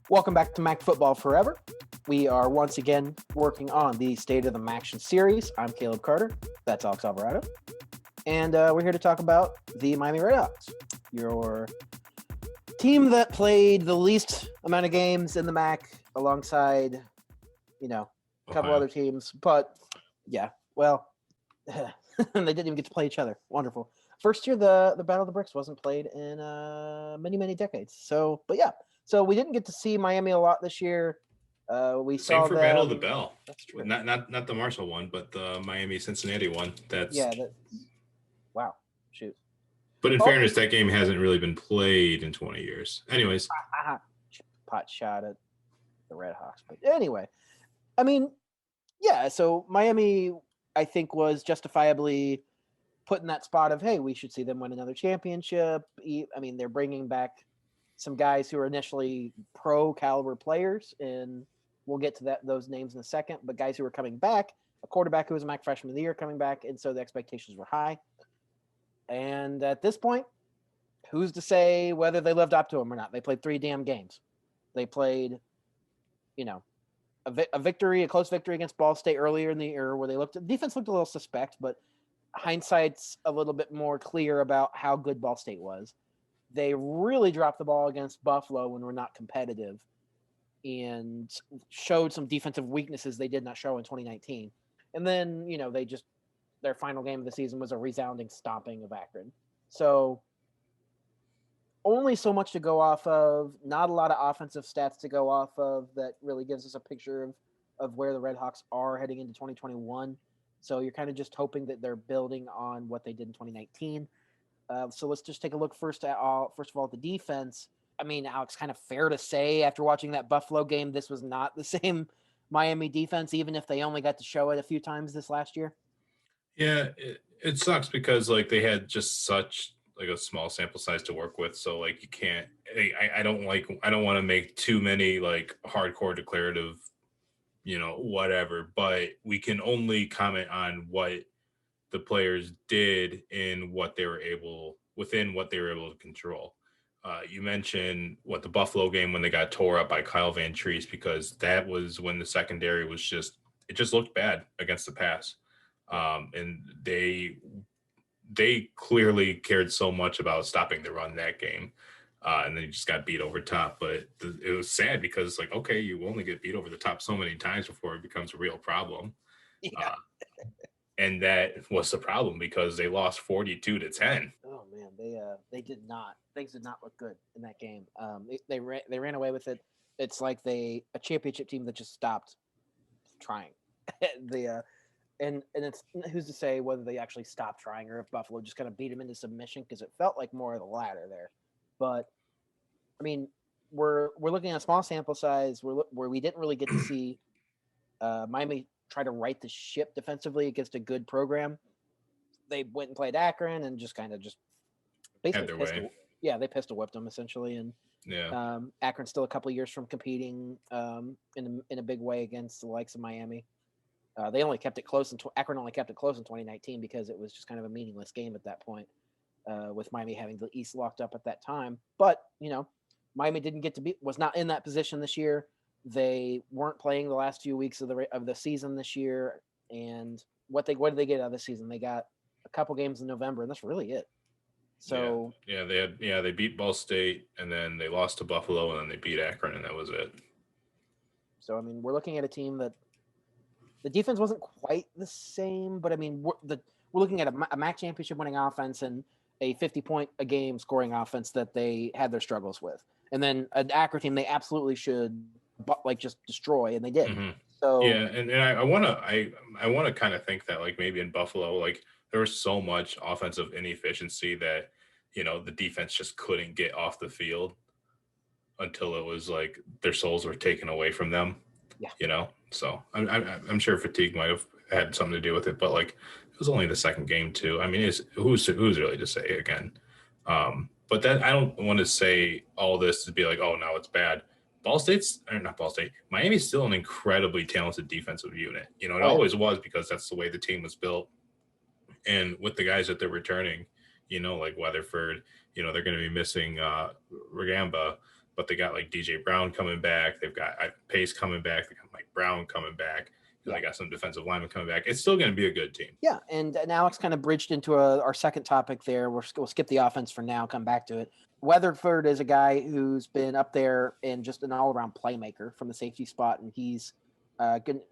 Welcome back to Mac Football Forever. We are once again working on the State of the MACtion series. I'm Caleb Carter. That's Alex Alvarado. And we're here to talk about the Miami REDHAWKS, your team that played the least amount of games in the MAC alongside, a couple other teams. But, yeah, well, they didn't even get to play each other. Wonderful. First year, the Battle of the Bricks wasn't played in many, many decades. So we didn't get to see Miami a lot this year. We Same saw for them. Battle of the Bell. That's true. Not the Marshall one, but the Miami-Cincinnati one. Wow. Shoot. But in fairness, that game hasn't really been played in 20 years. Anyways. Pot shot at the REDHAWKS. But anyway, I mean, yeah, so Miami, I think, was justifiably put in that spot of, hey, we should see them win another championship. I mean, they're bringing back some guys who are initially pro caliber players, and we'll get to those names in a second, but guys who are coming back, a quarterback who was a MAC freshman of the year coming back, and so the expectations were high. And at this point, who's to say whether they lived up to them or not? They played 3 damn games. They played, a close victory against Ball State earlier in the year where defense looked a little suspect, but hindsight's a little bit more clear about how good Ball State was. They really dropped the ball against Buffalo when we're not competitive and showed some defensive weaknesses they did not show in 2019. And then, their final game of the season was a resounding stomping of Akron. So only so much to go off of, not a lot of offensive stats to go off of that really gives us a picture of where the REDHAWKS are heading into 2021. So you're kind of just hoping that they're building on what they did in 2019. So let's just take a look first of all at the defense. I mean, Alex, kind of fair to say after watching that Buffalo game, this was not the same Miami defense, even if they only got to show it a few times this last year. Yeah, it sucks because they had just such a small sample size to work with. So you can't. I don't want to make too many hardcore declarative, whatever. But we can only comment on what the players did in what they were able to control. You mentioned the Buffalo game when they got tore up by Kyle Van Treese, because that was when the secondary was just looked bad against the pass. And they clearly cared so much about stopping the run that game. And they just got beat over top. But it was sad because okay, you only get beat over the top so many times before it becomes a real problem. Yeah. And that was the problem because they lost 42-10. Oh man, things did not look good in that game. They ran away with it. It's like a championship team that just stopped trying. And it's who's to say whether they actually stopped trying or if Buffalo just kind of beat them into submission, because it felt like more of the latter there. But I mean, we're looking at a small sample size where we didn't really get to see Miami try to right the ship defensively against a good program. They went and played Akron and just basically they pistol whipped them essentially. And Akron's still a couple of years from competing in a big way against the likes of Miami. They only kept it close. Akron only kept it close in 2019 because it was just kind of a meaningless game at that point, with Miami having the East locked up at that time. But Miami was not in that position this year. They weren't playing the last few weeks of the season this year. And what did they get out of the season? They got a couple games in November, and that's really it. So they beat Ball State, and then they lost to Buffalo, and then they beat Akron, and that was it. So I mean, we're looking at a team that the defense wasn't quite the same, but I mean, we're looking at a MAC championship winning offense and a 50-point a game scoring offense that they had their struggles with, and then an Akron team they absolutely should just destroy, and they did. Mm-hmm. So yeah, and I want to kind of think that maybe in Buffalo there was so much offensive inefficiency that the defense just couldn't get off the field until it was their souls were taken away from them. Yeah. So I'm sure fatigue might have had something to do with it, but it was only the second game too. I mean, who's really to say again? But that I don't want to say all this to be oh, now it's bad. Miami's still an incredibly talented defensive unit. It always was, because that's the way the team was built. And with the guys that they're returning, like Weatherford, they're going to be missing Regamba. but they got like DJ Brown coming back. They've got Pace coming back. They got Mike Brown coming back. And they got some defensive linemen coming back. It's still going to be a good team. Yeah, and Alex kind of bridged into our second topic there. We'll skip the offense for now, come back to it. Weatherford is a guy who's been up there and just an all-around playmaker from the safety spot, and he's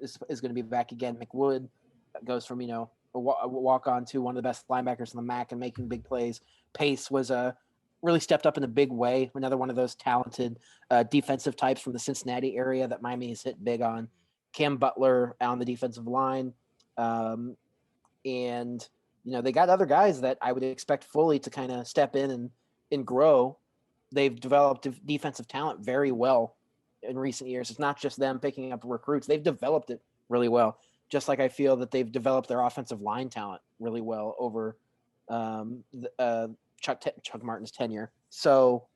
is going to be back again. McWood goes from, a walk-on to one of the best linebackers in the MAC and making big plays. Pace was really stepped up in a big way. Another one of those talented defensive types from the Cincinnati area that Miami has hit big on. Cam Butler on the defensive line. And, they got other guys that I would expect fully to kind of step in and grow. They've developed defensive talent very well in recent years. It's not just them picking up recruits. They've developed it really well. Just like I feel that they've developed their offensive line talent really well over Chuck Martin's tenure. So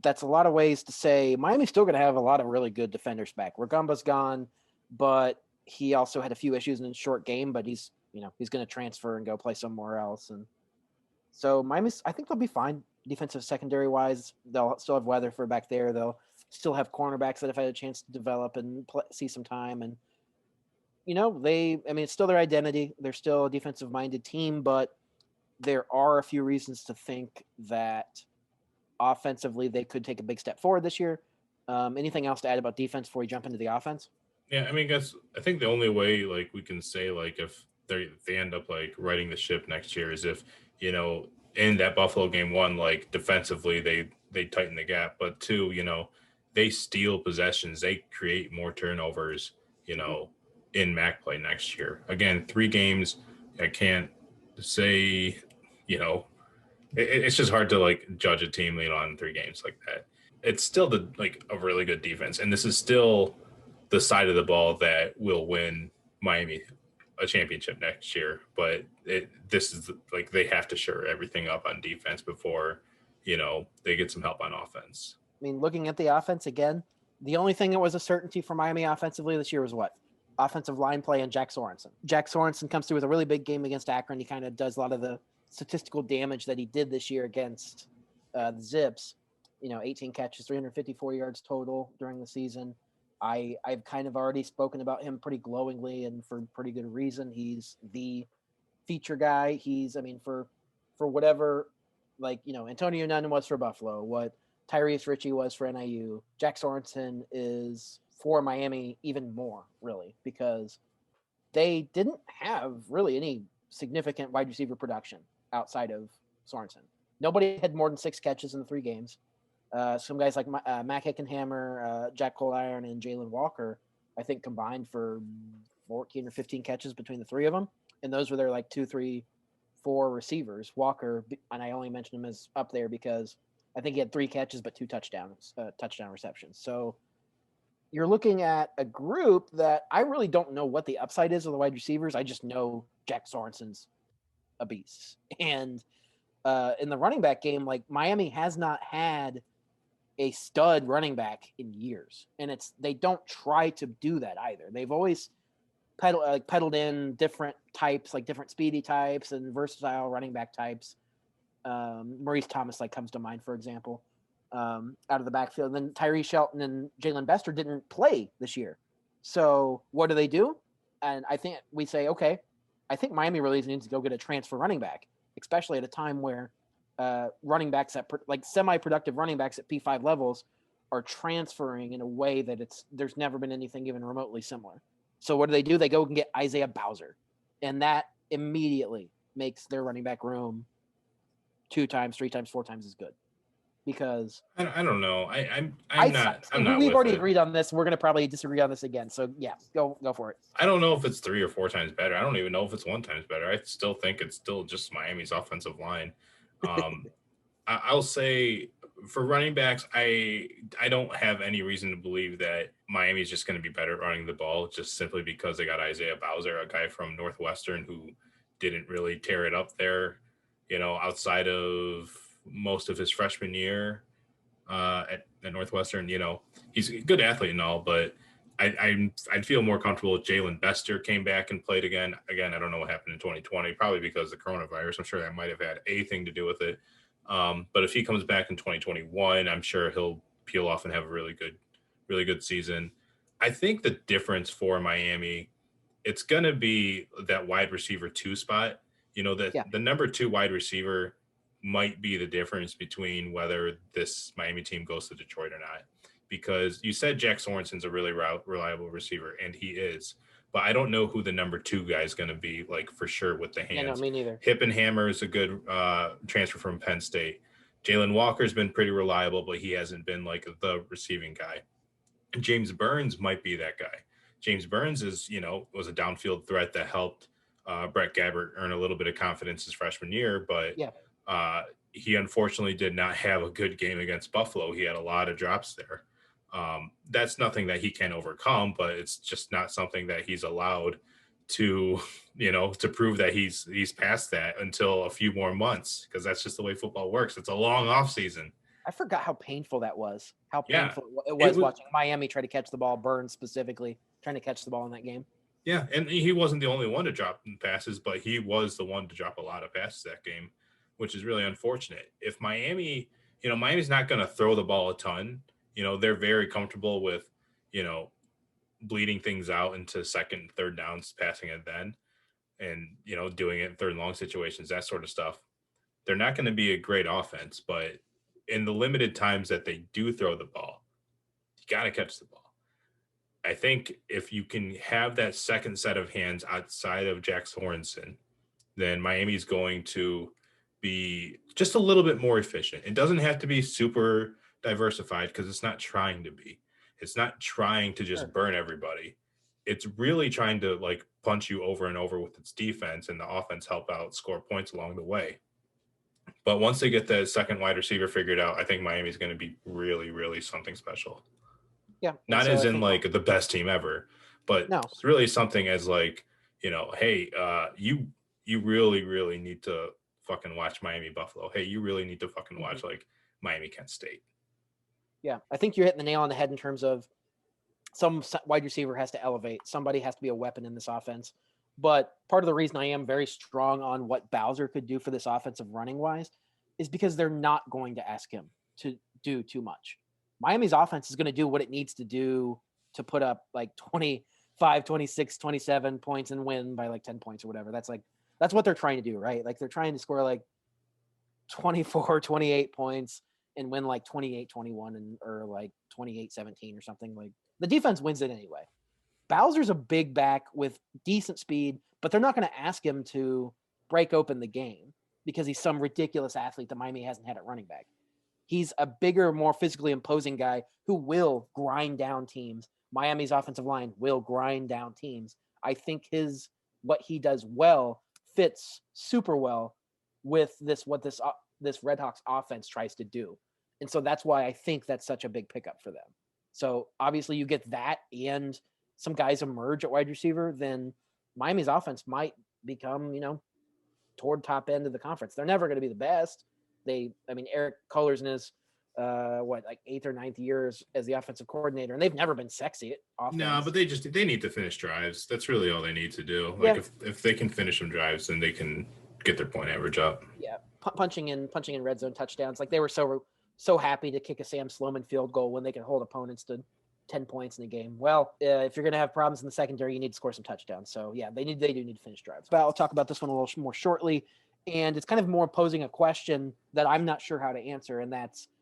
that's a lot of ways to say Miami's still going to have a lot of really good defenders back. Rugumba's gone, but he also had a few issues in a short game, but he's going to transfer and go play somewhere else. And so I think they'll be fine defensive secondary wise. They'll still have Weatherford back there. They'll still have cornerbacks that have had a chance to develop and see some time. And, it's still their identity. They're still a defensive minded team, but there are a few reasons to think that offensively they could take a big step forward this year. Anything else to add about defense before we jump into the offense? Yeah, I think the only way like we can say like if they end up like riding the ship next year is if, in that Buffalo game, one, like defensively they tighten the gap, but two, they steal possessions, they create more turnovers, in MAC play next year. Again, 3 games, I can't say, it's just hard to like judge a team on 3 games like that. It's still a really good defense, and this is still the side of the ball that will win Miami a championship next year. But this is like they have to shore everything up on defense before they get some help on offense. Looking at the offense again, the only thing that was a certainty for Miami offensively this year was what? Offensive line play and Jack Sorensen. Jack Sorensen comes through with a really big game against Akron. He kind of does a lot of the statistical damage that he did this year against the Zips. 18 catches, 354 yards total during the season. I've kind of already spoken about him pretty glowingly and for pretty good reason. He's the feature guy. He's, for whatever, Antonio Nunn was for Buffalo, what Tyrese Ritchie was for NIU, Jack Sorensen is for Miami even more, really, because they didn't have really any significant wide receiver production outside of Sorensen. Nobody had more than 6 catches in the 3 games. Some guys like Mac Hickenhammer, Jack Cole-Iron, and Jalen Walker, I think combined for 14 or 15 catches between the 3 of them. And those were their 2, 3, 4 receivers. Walker, and I only mentioned him as up there because I think he had 3 catches but 2 touchdown receptions. So you're looking at a group that I really don't know what the upside is of the wide receivers. I just know Jack Sorensen's a beast. And in the running back game, Miami has not had a stud running back in years. And they don't try to do that either. They've always pedaled in different types, different speedy types and versatile running back types. Maurice Thomas comes to mind, for example, out of the backfield. And then Tyree Shelton and Jalen Bester didn't play this year. So what do? And I think we say, okay, I think Miami really needs to go get a transfer running back, especially at a time where running backs semi-productive running backs at P5 levels are transferring in a way that there's never been anything even remotely similar. So what do? They go and get Isaiah Bowser, and that immediately makes their running back room 2 times, 3 times, 4 times as good. Because I don't know. I'm not. We've already agreed on this. We're going to probably disagree on this again. So yeah, go for it. I don't know if it's 3 or 4 times better. I don't even know if it's 1 times better. I still think it's still just Miami's offensive line. I'll say for running backs, I don't have any reason to believe that Miami's just going to be better at running the ball just simply because they got Isaiah Bowser, a guy from Northwestern who didn't really tear it up there, outside of most of his freshman year at Northwestern. He's a good athlete and all, but I'd feel more comfortable if Jalen Bester came back and played again. Again, I don't know what happened in 2020, probably because of the coronavirus. I'm sure that might have had anything to do with it. But if he comes back in 2021, I'm sure he'll peel off and have a really good season. I think the difference for Miami, it's going to be that wide receiver 2 spot. The number 2 wide receiver might be the difference between whether this Miami team goes to Detroit or not. Because you said Jack Sorensen's a really reliable receiver, and he is. But I don't know who the number 2 guy is going to be, like, for sure with the hands. Yeah, no, me neither. Hippenhammer is a good transfer from Penn State. Jalen Walker's been pretty reliable, but he hasn't been, like, the receiving guy. James Burns might be that guy. James Burns was a downfield threat that helped Brett Gabbert earn a little bit of confidence his freshman year, but he unfortunately did not have a good game against Buffalo. He had a lot of drops there. That's nothing that he can overcome, but it's just not something that he's allowed to prove that he's past that until a few more months, because that's just the way football works. It's a long off season. I forgot how painful that was. How painful it was watching Miami try to catch the ball, Burns specifically trying to catch the ball in that game. Yeah, and he wasn't the only one to drop passes, but he was the one to drop a lot of passes that game, which is really unfortunate. If Miami, Miami's not going to throw the ball a ton. They're very comfortable with, bleeding things out into second and third downs, passing it then, and, doing it in third and long situations, that sort of stuff. They're not going to be a great offense, but in the limited times that they do throw the ball, you got to catch the ball. I think if you can have that second set of hands outside of Jack Sorensen, then Miami's going to be just a little bit more efficient. It doesn't have to be super diversified, because it's not trying to be. It's not trying to just burn everybody. It's really trying to, like, punch you over and over with its defense, and the offense help out score points along the way. But once they get the second wide receiver figured out, I think Miami's going to be really, really something special. Yeah. Not as in, like, the best team ever, but it's really something as, like, hey, you really, really need to fucking watch Miami Buffalo. Hey, you really need to fucking watch, like, Miami Kent State. Yeah, I think you're hitting the nail on the head in terms of some wide receiver has to elevate. Somebody has to be a weapon in this offense. But part of the reason I am very strong on what Bowser could do for this offensive running wise is because they're not going to ask him to do too much. Miami's offense is going to do what it needs to do to put up like 25, 26, 27 points and win by like 10 points or whatever. That's what they're trying to do, right? Like they're trying to score like 24, 28 points and win like 28-21 or like 28-17 or something. Like the defense wins it anyway. Bowser's a big back with decent speed, but they're not going to ask him to break open the game because he's some ridiculous athlete that Miami hasn't had at running back. He's a bigger, more physically imposing guy who will grind down teams. Miami's offensive line will grind down teams. I think what he does well fits super well with what this RedHawks offense tries to do. And so that's why I think that's such a big pickup for them. So obviously you get that and some guys emerge at wide receiver, then Miami's offense might become, toward top end of the conference. They're never going to be the best. Eric Kohler's in his, 8th or 9th year as the offensive coordinator, and they've never been sexy at offense. No, but they need to finish drives. That's really all they need to do. Like if they can finish some drives, then they can get their point average up. Yeah, punching in red zone touchdowns. Like they were so happy to kick a Sam Sloman field goal when they could hold opponents to 10 points in a game. Well, if you're going to have problems in the secondary, you need to score some touchdowns. So yeah, they do need to finish drives. But I'll talk about this one a little more shortly. And it's kind of more posing a question that I'm not sure how to answer. And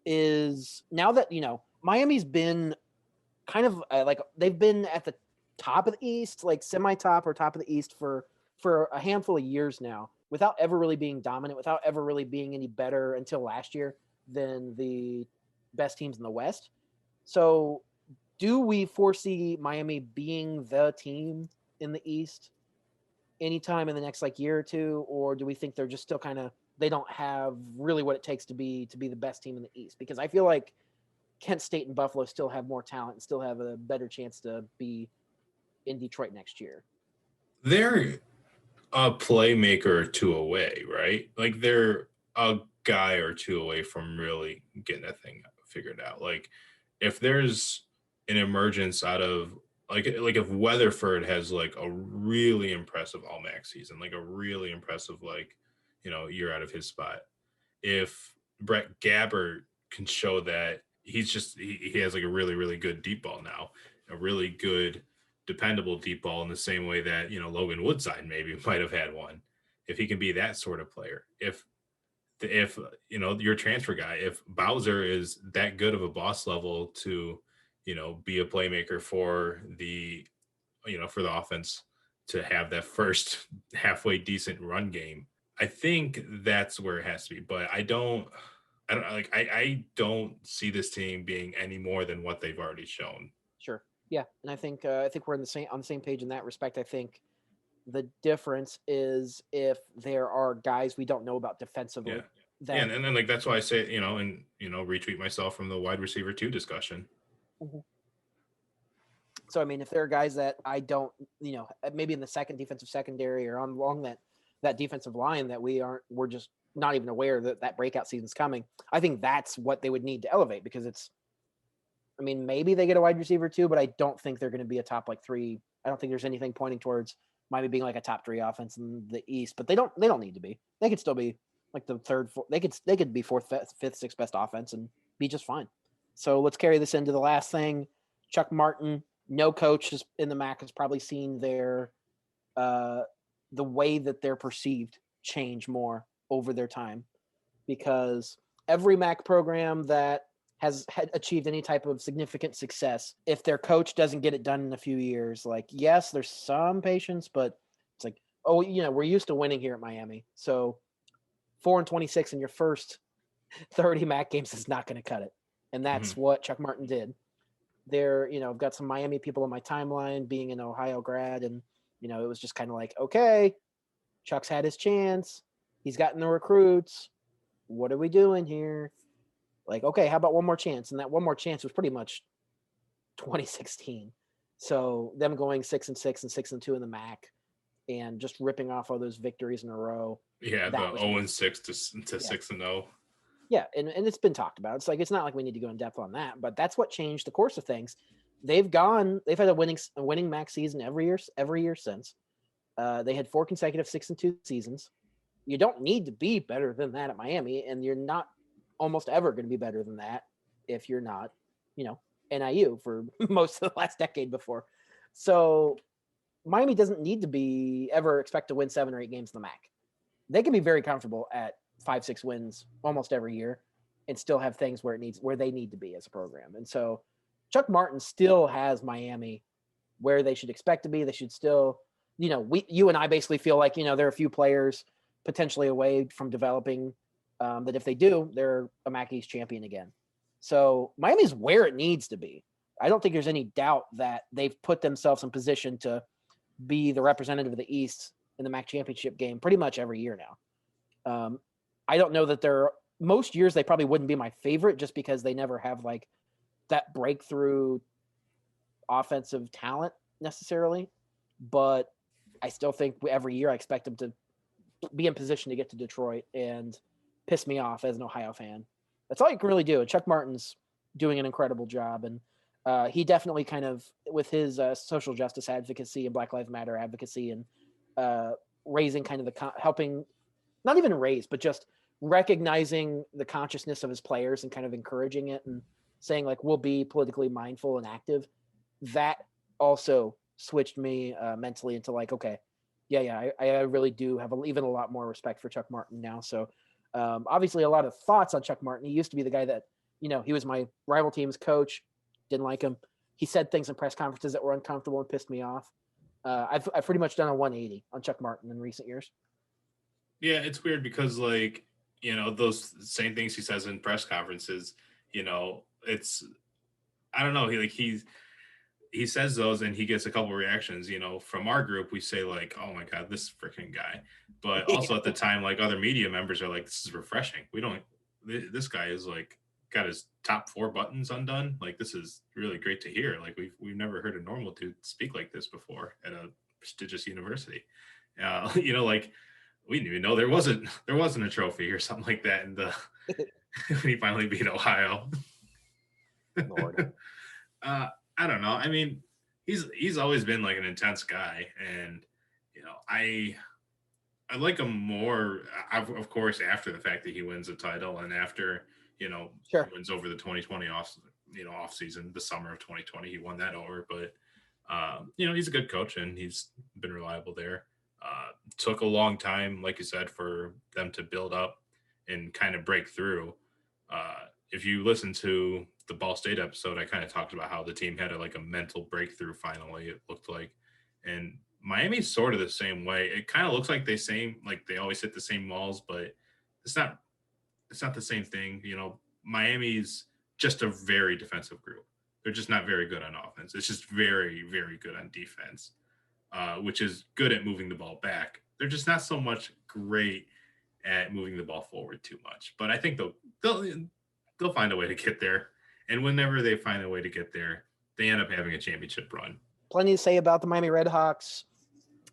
is now that, Miami's been kind of they've been at the top of the East, like semi-top or top of the East for a handful of years now, without ever really being dominant, without ever really being any better until last year than the best teams in the West. So do we foresee Miami being the team in the East anytime in the next year or two, or do we think they're just still they don't have really what it takes to be the best team in the East? Because I feel like Kent State and Buffalo still have more talent and still have a better chance to be in Detroit next year. They're a playmaker or two away, right? Like they're a guy or two away from really getting that thing figured out. Like if there's an emergence out of like if Weatherford has a really impressive all-MAC season, a really impressive year out of his spot. If Brett Gabbert can show that he has like a really, really good deep ball now, a really good, dependable deep ball in the same way that, Logan Woodside maybe might have had one. If he can be that sort of player, if your transfer guy, if Bowser is that good of a boss level to, be a playmaker for the offense, to have that first halfway decent run game, I think that's where it has to be. But I don't see this team being any more than what they've already shown. Sure. Yeah, and I think we're on the same page in that respect. I think the difference is if there are guys we don't know about defensively. Yeah. That Yeah, and then like that's why I say, and retweet myself from the wide receiver 2 discussion. Mhm. So I mean, if there are guys that I don't, maybe in the second defensive secondary or along that defensive line that we're just not even aware that breakout season's coming. I think that's what they would need to elevate, because I mean, maybe they get a wide receiver too, but I don't think they're going to be a top like 3. I don't think there's anything pointing towards Miami being like a top 3 offense in the East, but they don't need to be. They could still be like the third, they could be fourth, fifth, sixth best offense and be just fine. So let's carry this into the last thing. Chuck Martin, no coach in the MAC has probably seen the way that they're perceived change more over their time, because every MAC program that has achieved any type of significant success, if their coach doesn't get it done in a few years, like, yes, there's some patience, but it's like, oh, we're used to winning here at Miami. So 4-26 in your first 30 MAC games is not going to cut it. And that's what Chuck Martin did. I've got some Miami people on my timeline, being an Ohio grad, and, it was just kind of like, okay, Chuck's had his chance. He's gotten the recruits. What are we doing here? Like, okay, how about one more chance? And that one more chance was pretty much 2016. So them going 6-6 and 6-2 in the MAC and just ripping off all those victories in a row. Yeah, the 0-6 to 6-0. Yeah, and it's been talked about. It's like, it's not like we need to go in depth on that, but that's what changed the course of things. They've had a winning MAC season every year since. They had 4 consecutive 6-2 seasons. You don't need to be better than that at Miami, and you're not almost ever going to be better than that if you're not, NIU for most of the last decade before. So Miami doesn't need to ever expect to win 7 or 8 games in the MAC. They can be very comfortable at 5-6 wins almost every year and still have things where they need to be as a program. And so Chuck Martin still has Miami where they should expect to be. They should still, you and I basically feel like, there are a few players potentially away from developing that if they do, they're a MAC East champion again. So Miami's where it needs to be. I don't think there's any doubt that they've put themselves in position to be the representative of the East in the MAC championship game pretty much every year now. I don't know that most years they probably wouldn't be my favorite, just because they never have like that breakthrough offensive talent necessarily. But I still think every year I expect them to be in position to get to Detroit and piss me off as an Ohio fan. That's all you can really do. And Chuck Martin's doing an incredible job. And he definitely kind of, with his social justice advocacy and Black Lives Matter advocacy, and raising kind of helping, not even raise, but just recognizing the consciousness of his players and kind of encouraging it and saying like, we'll be politically mindful and active. That also switched me mentally into like, okay, I really do have even a lot more respect for Chuck Martin now. So obviously a lot of thoughts on Chuck Martin. He used to be the guy that, he was my rival team's coach. Didn't like him. He said things in press conferences that were uncomfortable and pissed me off. I've pretty much done a 180 on Chuck Martin in recent years. Yeah, it's weird because like, those same things he says in press conferences, it's, I don't know. He says those and he gets a couple reactions, from our group. We say like, oh my God, this freaking guy. But also at the time, like other media members are like, this is refreshing. This guy is like got his top 4 buttons undone. Like, this is really great to hear. Like we've never heard a normal dude speak like this before at a prestigious university. Like we didn't even know there wasn't a trophy or something like that. And when he finally beat Ohio. Lord. I don't know. I mean, he's always been like an intense guy, and I like him more. Of course, after the fact that he wins a title, and after Sure. wins over the 2020 off season, the summer of 2020. He won that over, but he's a good coach and he's been reliable there. Took a long time, like you said, for them to build up and kind of break through. If you listen to the Ball State episode, I kind of talked about how the team had a mental breakthrough finally, it looked like. And Miami's sort of the same way. It kind of looks like they always hit the same walls, but it's not the same thing. Miami's just a very defensive group. They're just not very good on offense. It's just very, very good on defense, which is good at moving the ball back. They're just not so much great at moving the ball forward too much. But I think they'll find a way to get there. And whenever they find a way to get there, they end up having a championship run. Plenty to say about the Miami REDHAWKS.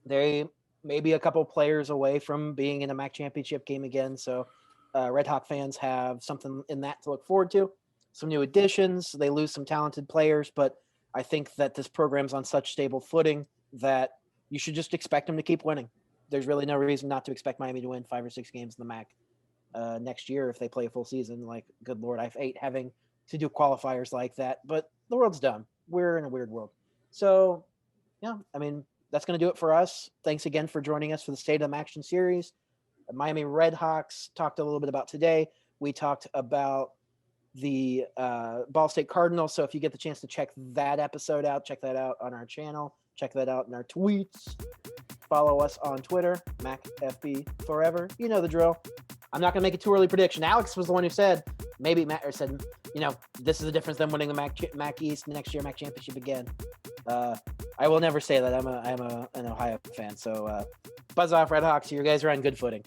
They may be a couple players away from being in a MAC championship game again. So REDHAWK fans have something in that to look forward to. Some new additions. They lose some talented players, but I think that this program's on such stable footing that you should just expect them to keep winning. There's really no reason not to expect Miami to win 5 or 6 games in the MAC next year if they play a full season. Good Lord, I hate having to do qualifiers like that, but the world's dumb. We're in a weird world. So, yeah, that's going to do it for us. Thanks again for joining us for the State of the MACtion series. The Miami REDHAWKS talked a little bit about today. We talked about the Ball State Cardinals. So if you get the chance to check that episode out, check that out on our channel. Check that out in our tweets. Follow us on Twitter, MacFB forever. You know the drill. I'm not going to make a too early prediction. Alex was the one who said, this is the difference than winning the MAC East next year, MAC championship again. I will never say that. I'm an Ohio fan. So buzz off, REDHAWKS. You guys are on good footing.